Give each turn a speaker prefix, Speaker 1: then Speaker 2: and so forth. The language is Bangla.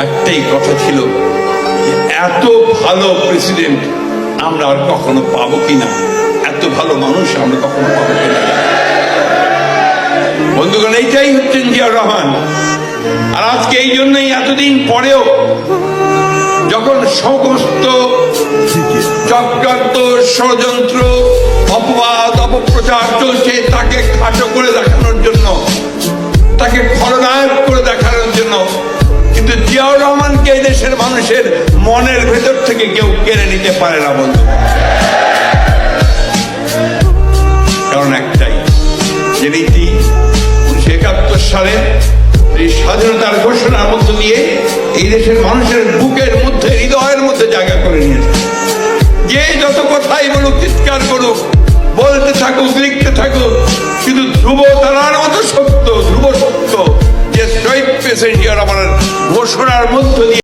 Speaker 1: একটাই কথা ছিল, এত ভালো প্রেসিডেন্ট আমরা আর কখনো পাবো কিনা, এত ভালো মানুষ আমরা কখনো পাবো কিনা। বন্ধুগণ, এইটাই হচ্ছেন জিয়াউর রহমান। আর আজকে এই জন্যই এতদিন পরেও যখন সমস্ত চক্রান্ত, ষড়যন্ত্র, অপবাদ, অপপ্রচার চলছে তাকে খাটো করে দেখানোর জন্য, তাকে খলনায়ক করে দেখানোর জন্য, কিন্তু জিয়াউর রহমানকে এই দেশের মানুষের মনের ভেতর থেকে কেউ কেড়ে নিতে পারে না বন্ধু। কারণ একটাই, যে নীতি 1971 সালে এই স্বাধীনতার ঘোষণার মধ্য দিয়ে এই দেশের মানুষের বুকের মধ্যে, হৃদয়ের মধ্যে জায়গা করে নিয়েছে। যে যত কথাই বলুক, চিৎকার করুক, বলতে থাকুক, লিখতে থাকুক, কিন্তু ধ্রুব তারার মতো সত্য, ধ্রুব সত্য যে শহীদ প্রেসিডেন্ট জিয়াউর রহমানের ঘোষণার মধ্য দিয়ে